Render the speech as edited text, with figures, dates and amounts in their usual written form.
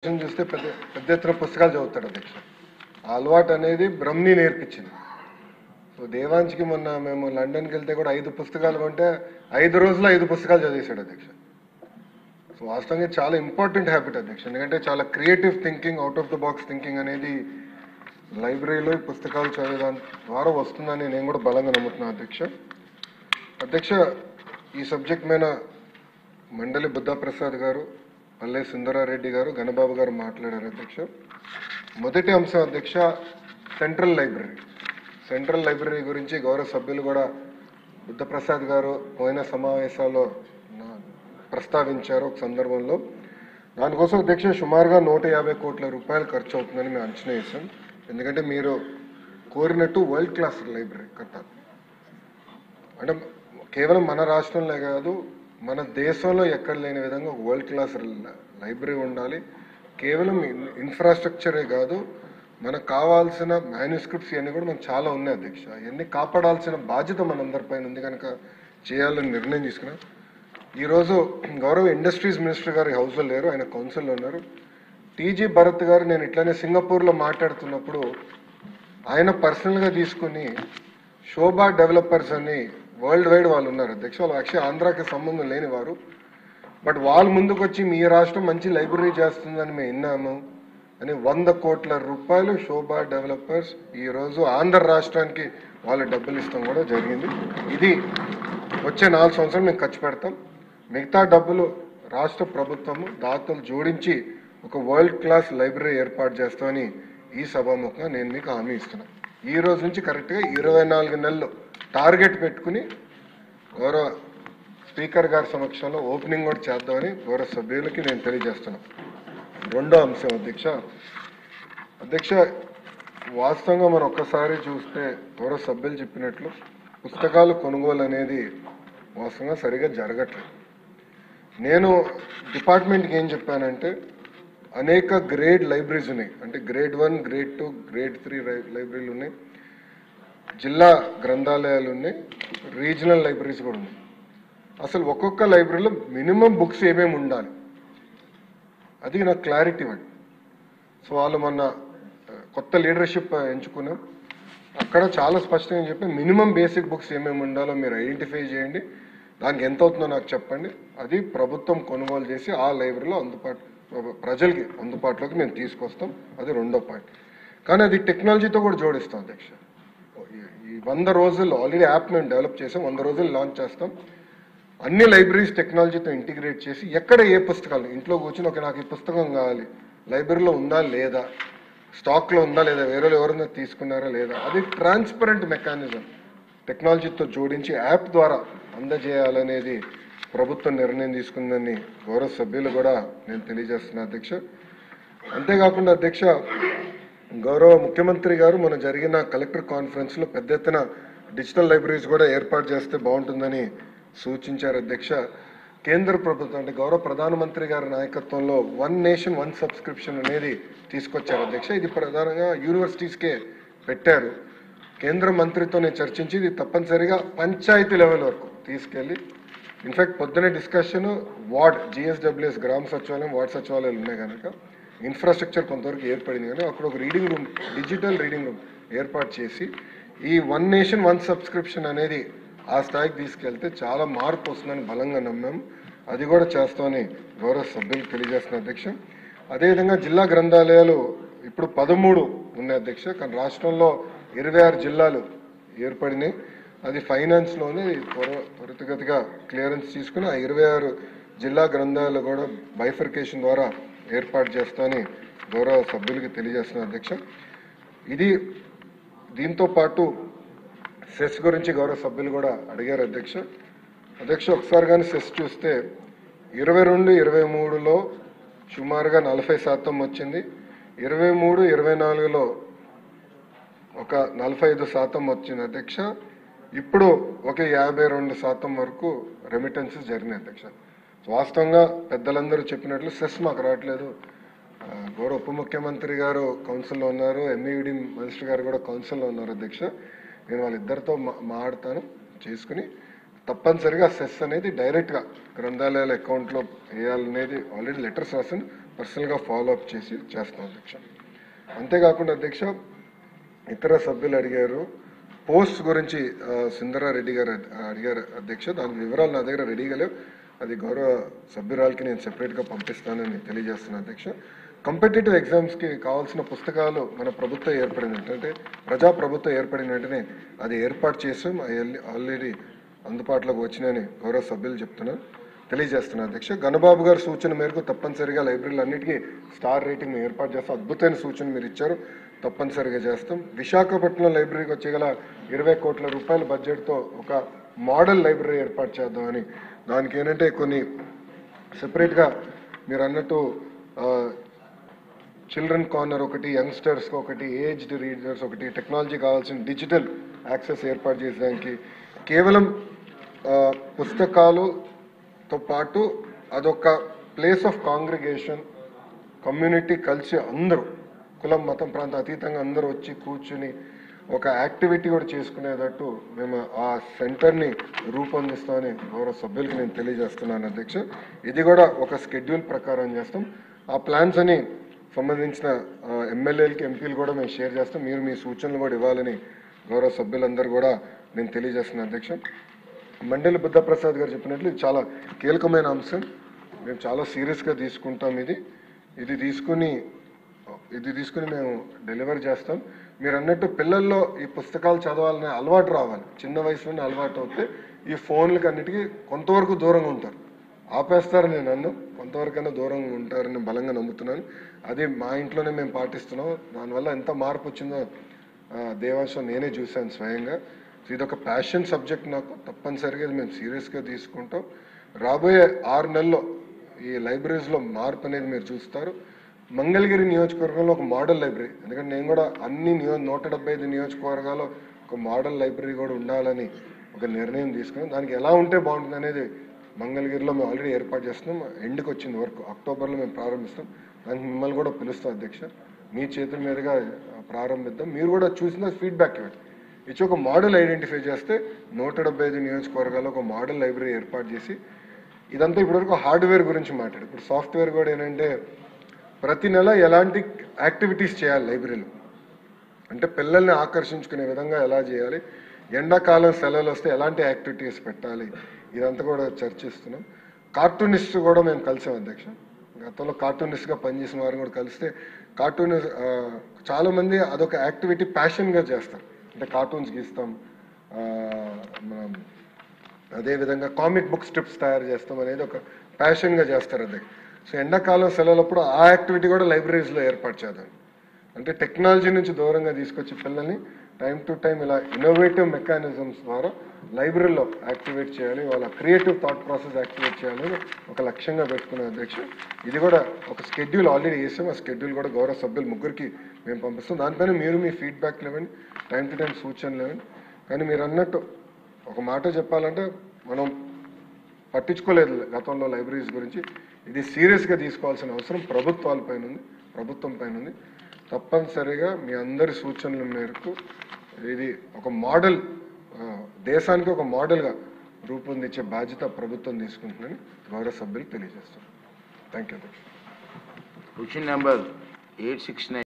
చూస్తే పెద్ద పెద్ద ఎత్తున పుస్తకాలు చదువుతాడు అధ్యక్ష. ఆ అలవాటు అనేది బ్రహ్మని నేర్పించింది. సో దేవాంశ్కి మొన్న మేము లండన్కి వెళ్తే కూడా 5 పుస్తకాలు కొంటే 5 రోజుల్లో 5 పుస్తకాలు చదివేశాడు అధ్యక్ష. సో వాస్తవంగా చాలా ఇంపార్టెంట్ హ్యాబిట్ అధ్యక్ష. ఎందుకంటే చాలా creative thinking, out of the box thinking అనేది లైబ్రరీలో పుస్తకాలు చదివేదాని ద్వారా వస్తుందని నేను కూడా బలంగా నమ్ముతున్నాను అధ్యక్ష. అధ్యక్ష, ఈ సబ్జెక్ట్ మీద మండలి బుద్ధప్రసాద్ గారు, పల్లె సుందరారెడ్డి గారు, గణబాబు గారు మాట్లాడారు అధ్యక్ష. మొదటి అంశం అధ్యక్ష, సెంట్రల్ లైబ్రరీ. సెంట్రల్ లైబ్రరీ గురించి గౌరవ సభ్యులు కూడా బుద్ధప్రసాద్ గారు పోయిన సమావేశాల్లో ప్రస్తావించారు ఒక సందర్భంలో. దానికోసం అధ్యక్ష సుమారుగా 150 కోట్ల రూపాయలు ఖర్చు అవుతుందని మేము అంచనా వేసాం. ఎందుకంటే మీరు కోరినట్టు వరల్డ్ క్లాస్ లైబ్రరీ కట్టాలి. అంటే కేవలం మన రాష్ట్రంలో కాదు, మన దేశంలో ఎక్కడ లేని విధంగా వరల్డ్ క్లాస్ లైబ్రరీ ఉండాలి. కేవలం ఇన్ఫ్రాస్ట్రక్చరే కాదు, మనకు కావాల్సిన మ్యాన్యుస్క్రిప్ట్స్ ఇవన్నీ కూడా మనకు చాలా ఉన్నాయి అధ్యక్ష. ఇవన్నీ కాపాడాల్సిన బాధ్యత మనందరిపైన ఉంది కనుక చేయాలని నిర్ణయం తీసుకున్నాం. ఈరోజు గౌరవ ఇండస్ట్రీస్ మినిస్టర్ గారు హౌస్లో లేరు, ఆయన కౌన్సిల్లో ఉన్నారు. టీజీ భరత్ గారు నేను ఇట్లానే సింగపూర్లో మాట్లాడుతున్నప్పుడు ఆయన పర్సనల్గా తీసుకుని శోభా డెవలపర్స్ అని వరల్డ్ వైడ్ వాళ్ళు ఉన్నారు అధ్యక్ష. వాళ్ళు యాక్చువల్లీ ఆంధ్రాకి సంబంధం లేని వారు. బట్ వాళ్ళు ముందుకు వచ్చి మీ రాష్ట్రం మంచి లైబ్రరీ చేస్తుందని మేము విన్నాము అని 100 కోట్ల రూపాయలు శోభా డెవలపర్స్ ఈరోజు ఆంధ్ర రాష్ట్రానికి వాళ్ళు డబ్బులు ఇస్తాం కూడా జరిగింది. ఇది వచ్చే 4 సంవత్సరాలు మేము ఖర్చు పెడతాం. మిగతా డబ్బులు రాష్ట్ర ప్రభుత్వము దాతలు జోడించి ఒక వరల్డ్ క్లాస్ లైబ్రరీ ఏర్పాటు చేస్తామని ఈ సభాముఖంగా నేను మీకు హామీ ఇస్తున్నాను. ఈ రోజు నుంచి కరెక్ట్గా 24 నెలలు టార్గెట్ పెట్టుకుని గౌరవ స్పీకర్ గారి సమక్షంలో ఓపెనింగ్ కూడా చేద్దామని గౌరవ సభ్యులకి నేను తెలియజేస్తున్నాను. రెండో అంశం అధ్యక్ష, వాస్తవంగా మనం ఒక్కసారి చూస్తే గౌరవ సభ్యులు చెప్పినట్లు పుస్తకాలు కొనుగోలు అనేది వాస్తవంగా సరిగా జరగట్లేదు. నేను డిపార్ట్మెంట్కి ఏం చెప్పానంటే అనేక గ్రేడ్ లైబ్రరీస్ ఉన్నాయి. అంటే గ్రేడ్ 1, గ్రేడ్ 2, గ్రేడ్ 3 లైబ్రరీలు ఉన్నాయి, జిల్లా గ్రంథాలయాలు ఉన్నాయి, రీజనల్ లైబ్రరీస్ కూడా ఉన్నాయి. అసలు ఒక్కొక్క లైబ్రరీలో మినిమం బుక్స్ ఏమేమి ఉండాలి అది నాకు క్లారిటీ ఇవ్వండి. సో వాళ్ళు మొన్న కొత్త లీడర్షిప్ ఎంచుకున్నాం. అక్కడ చాలా స్పష్టంగా చెప్పి మినిమం బేసిక్ బుక్స్ ఏమేమి ఉండాలో మీరు ఐడెంటిఫై చేయండి, దానికి ఎంత అవుతుందో నాకు చెప్పండి, అది ప్రభుత్వం కొనుగోలు చేసి ఆ లైబ్రరీలో ప్రజలకి అందుబాటులోకి మేము తీసుకొస్తాం. అది రెండో పాయింట్. కానీ అది టెక్నాలజీతో కూడా జోడిస్తాం అధ్యక్ష. ఈ 100 రోజుల్లో ఆల్రెడీ యాప్ మేము డెవలప్ చేసాం, 100 రోజులు లాంచ్ చేస్తాం. అన్ని లైబ్రరీస్ టెక్నాలజీతో ఇంటిగ్రేట్ చేసి ఎక్కడ ఏ పుస్తకాలు ఇంట్లో కూర్చొని ఒక నాకు ఈ పుస్తకం కావాలి, లైబ్రరీలో ఉందా లేదా, స్టాక్లో ఉందా లేదా, వేరే ఎవరైనా తీసుకున్నారా లేదా, అది ట్రాన్స్పరెంట్ మెకానిజం టెక్నాలజీతో జోడించి యాప్ ద్వారా అందజేయాలనేది ప్రభుత్వం నిర్ణయం తీసుకుందని గౌరవ సభ్యులు కూడా నేను తెలియజేస్తున్నా అధ్యక్ష. అంతేకాకుండా అధ్యక్ష, గౌరవ ముఖ్యమంత్రి గారు మన జరిగిన కలెక్టర్ కాన్ఫరెన్స్లో పెద్ద ఎత్తున డిజిటల్ లైబ్రరీస్ కూడా ఏర్పాటు చేస్తే బాగుంటుందని సూచించారు అధ్యక్ష. కేంద్ర ప్రభుత్వం అంటే గౌరవ ప్రధానమంత్రి గారి నాయకత్వంలో 1 నేషన్ 1 సబ్స్క్రిప్షన్ అనేది తీసుకొచ్చారు అధ్యక్ష. ఇది ప్రధానంగా యూనివర్సిటీస్కే పెట్టారు. కేంద్ర మంత్రితో నేను చర్చించి ఇది తప్పనిసరిగా పంచాయతీ లెవెల్ వరకు తీసుకెళ్ళి, ఇన్ఫాక్ట్ పొద్దునే డిస్కషన్ వార్డ్ GSWS గ్రామ సచివాలయం, వార్డ్ సచివాలయాలు ఉన్నాయి కనుక ఇన్ఫ్రాస్ట్రక్చర్ కొంతవరకు ఏర్పడింది. కానీ అక్కడ ఒక reading room, digital reading room ఏర్పాటు చేసి ఈ 1 నేషన్ 1 సబ్స్క్రిప్షన్ అనేది ఆ స్థాయికి తీసుకెళ్తే చాలా మార్పు వస్తుందని బలంగా నమ్మాం. అది కూడా చేస్తామని గౌరవ సభ్యులకు తెలియజేస్తున్న అధ్యక్ష. అదేవిధంగా జిల్లా గ్రంథాలయాలు ఇప్పుడు 13 ఉన్నాయి అధ్యక్ష. కానీ రాష్ట్రంలో 26 జిల్లాలు ఏర్పడినాయి. అది ఫైనాన్స్లోనే త్వరితగతిగా క్లియరెన్స్ తీసుకుని ఆ 26 జిల్లా గ్రంథాలయాలు కూడా బైఫర్కేషన్ ద్వారా ఏర్పాటు చేస్తామని గౌరవ సభ్యులకి తెలియజేస్తున్న అధ్యక్ష. దీంతో పాటు సెస్ గురించి గౌరవ సభ్యులు కూడా అడిగారు అధ్యక్ష. ఒకసారి కానీ సెస్ చూస్తే 22-23లో సుమారుగా 40% వచ్చింది, 23-24లో ఒక 45% వచ్చింది అధ్యక్ష. ఇప్పుడు ఒక 52% వరకు రెమిటెన్సెస్ జరిగినాయి అధ్యక్ష. వాస్తవంగా పెద్దలందరూ చెప్పినట్లు సెస్ మాకు రావట్లేదు. గౌరవ ఉప ముఖ్యమంత్రి గారు కౌన్సిల్లో ఉన్నారు, MUD మినిస్టర్ గారు కూడా కౌన్సిల్లో ఉన్నారు అధ్యక్ష. నేను వాళ్ళిద్దరితో మాట్లాడతాను చేసుకుని తప్పనిసరిగా సెస్ అనేది డైరెక్ట్గా గ్రంథాలయాల అకౌంట్లో వేయాలనేది ఆల్రెడీ లెటర్స్ రాసాను. పర్సనల్గా ఫాలో అప్ చేసి చేస్తాం అధ్యక్ష. అంతేకాకుండా అధ్యక్ష ఇతర సభ్యులు అడిగారు పోస్ట్ గురించి, సుందరారెడ్డి గారు అడిగారు అధ్యక్ష. దాని వివరాలు నా దగ్గర రెడీగా లేవు, అది గౌరవ సభ్యురాలకి నేను సెపరేట్గా పంపిస్తానని తెలియజేస్తున్నాను అధ్యక్ష. కాంపిటేటివ్ ఎగ్జామ్స్కి కావాల్సిన పుస్తకాలు మన ప్రభుత్వం ఏర్పడిన వెంటనే, ప్రజాప్రభుత్వం ఏర్పడిన వెంటనే అది ఏర్పాటు చేసాం. ఆల్రెడీ అందుబాటులోకి వచ్చినాయని గౌరవ సభ్యులు తెలియజేస్తున్నాను అధ్యక్ష. గణబాబు గారి సూచన మేరకు తప్పనిసరిగా లైబ్రరీలు అన్నిటికీ స్టార్ రేటింగ్ ఏర్పాటు చేస్తాం. అద్భుతమైన సూచన మీరు ఇచ్చారు, తప్పనిసరిగా చేస్తాం. విశాఖపట్నం లైబ్రరీకి వచ్చేగల 20 కోట్ల రూపాయల బడ్జెట్తో ఒక మోడల్ లైబ్రరీ ఏర్పాటు చేద్దామని, దానికి ఏంటంటే కొన్ని సెపరేట్గా మీరు అన్నట్టు చిల్డ్రన్ కార్నర్ ఒకటి, యంగ్స్టర్స్కి ఒకటి, ఏజ్డ్ రీడర్స్ ఒకటి, టెక్నాలజీ కావాల్సిన డిజిటల్ యాక్సెస్ ఏర్పాటు చేసేదానికి, కేవలం పుస్తకాలుతో పాటు అదొక ప్లేస్ ఆఫ్ కాంగ్రిగేషన్, కమ్యూనిటీ కలిసి అందరూ కులం మతం ప్రాంతం అతీతంగా అందరూ వచ్చి కూర్చుని ఒక యాక్టివిటీ కూడా చేసుకునేటట్టు మేము ఆ సెంటర్ని రూపొందిస్తామని గౌరవ సభ్యులకి నేను తెలియజేస్తున్నాను అధ్యక్ష. ఇది కూడా ఒక స్కెడ్యూల్ ప్రకారం చేస్తాం. ఆ ప్లాన్స్ అని సంబంధించిన ఎమ్మెల్యేలకి ఎంపీలు కూడా మేము షేర్ చేస్తాం. మీరు మీ సూచనలు కూడా ఇవ్వాలని గౌరవ సభ్యులందరూ కూడా నేను తెలియజేస్తున్నాను అధ్యక్ష. మండలి బుద్ధప్రసాద్ గారు చెప్పినట్లు ఇది చాలా కీలకమైన అంశం, మేము చాలా సీరియస్గా తీసుకుంటాం. ఇది తీసుకుని మేము డెలివర్ చేస్తాం. మీరు అన్నట్టు పిల్లల్లో ఈ పుస్తకాలు చదవాలనే అలవాటు రావాలి. చిన్న వయసులోనే అలవాటు అవుతే ఈ ఫోన్లకి అన్నిటికీ కొంతవరకు దూరంగా ఉంటారు. ఆపేస్తారని నేను అన్ను, కొంతవరకైనా దూరంగా ఉంటారని బలంగా నమ్ముతున్నాను. అది మా ఇంట్లోనే మేము పాటిస్తున్నాం. దానివల్ల ఎంత మార్పు వచ్చిందో దేవాంశం నేనే చూశాను స్వయంగా. ఇది ఒక ప్యాషన్ సబ్జెక్ట్ నాకు, తప్పనిసరిగా మేము సీరియస్గా తీసుకుంటాం. రాబోయే 6 నెలల్లో ఈ లైబ్రరీస్లో మార్పు అనేది మీరు చూస్తారు. మంగళగిరి నియోజకవర్గంలో ఒక మోడల్ లైబ్రరీ, ఎందుకంటే నేను కూడా అన్ని 175 నియోజకవర్గాల్లో ఒక మోడల్ లైబ్రరీ కూడా ఉండాలని ఒక నిర్ణయం తీసుకున్నాం. దానికి ఎలా ఉంటే బాగుంటుంది అనేది మంగళగిరిలో మేము ఆల్రెడీ ఏర్పాటు చేస్తున్నాం. ఎండ్కి వచ్చింది వర్క్, అక్టోబర్లో మేము ప్రారంభిస్తాం. దానికి మిమ్మల్ని కూడా పిలుస్తాం అధ్యక్ష, మీ చేతుల మీదుగా ప్రారంభిద్దాం. మీరు కూడా చూసిన ఫీడ్బ్యాక్ ఇవ్వండి. ఇచ్చి ఒక మోడల్ ఐడెంటిఫై చేస్తే 175 నియోజకవర్గాల్లో ఒక మోడల్ లైబ్రరీ ఏర్పాటు చేసి, ఇదంతా ఇప్పటివరకు హార్డ్వేర్ గురించి మాట్లాడు. ఇప్పుడు సాఫ్ట్వేర్ కూడా ఏంటంటే ప్రతి నెల ఎలాంటి యాక్టివిటీస్ చేయాలి లైబ్రరీలో, అంటే పిల్లల్ని ఆకర్షించుకునే విధంగా ఎలా చేయాలి, ఎండాకాలం సెలవులు వస్తే ఎలాంటి యాక్టివిటీస్ పెట్టాలి, ఇదంతా కూడా చర్చిస్తున్నాం. కార్టూనిస్ట్ కూడా మేము కలిసాం అధ్యక్ష. గతంలో కార్టూనిస్ట్గా పనిచేసిన వారిని కూడా కలిస్తే చాలామంది అదొక యాక్టివిటీ ప్యాషన్గా చేస్తారు. అంటే కార్టూన్స్ గీస్తాం, అదేవిధంగా కామిక్ బుక్ స్ట్రిప్స్ తయారు చేస్తాం అనేది ఒక ప్యాషన్గా చేస్తారు అధ్యక్ష. సో ఎండాకాలం సెలవులప్పుడు ఆ యాక్టివిటీ కూడా లైబ్రరీస్లో ఏర్పాటు చేద్దాం. అంటే టెక్నాలజీ నుంచి దూరంగా తీసుకొచ్చి పిల్లల్ని టైం టు టైం ఇలా ఇన్నోవేటివ్ మెకానిజమ్స్ ద్వారా లైబ్రరీలో యాక్టివేట్ చేయాలి, వాళ్ళ క్రియేటివ్ థాట్ ప్రాసెస్ యాక్టివేట్ చేయాలని ఒక లక్ష్యంగా పెట్టుకున్న అధ్యక్ష. ఇది కూడా ఒక స్కెడ్యూల్ ఆల్రెడీ వేసాం. ఆ స్కెడ్యూల్ కూడా గౌరవ సభ్యులు ముగ్గురికి మేము పంపిస్తాం. దానిపైన మీరు మీ ఫీడ్బ్యాక్లు ఇవ్వండి, టైం టు టైం సూచనలు ఇవ్వండి. కానీ మీరు అన్నట్టు ఒక మాట చెప్పాలంటే మనం పట్టించుకోలేదు గతంలో లైబ్రరీస్ గురించి. ఇది సీరియస్గా తీసుకోవాల్సిన అవసరం ప్రభుత్వం పైన ఉంది. తప్పనిసరిగా మీ అందరి సూచనల మేరకు ఇది ఒక మోడల్, దేశానికి ఒక మోడల్గా రూపొందించే బాధ్యత ప్రభుత్వం తీసుకుంటుందని గౌరవ సభ్యులు తెలియజేస్తారు. Thank you. Question number 869.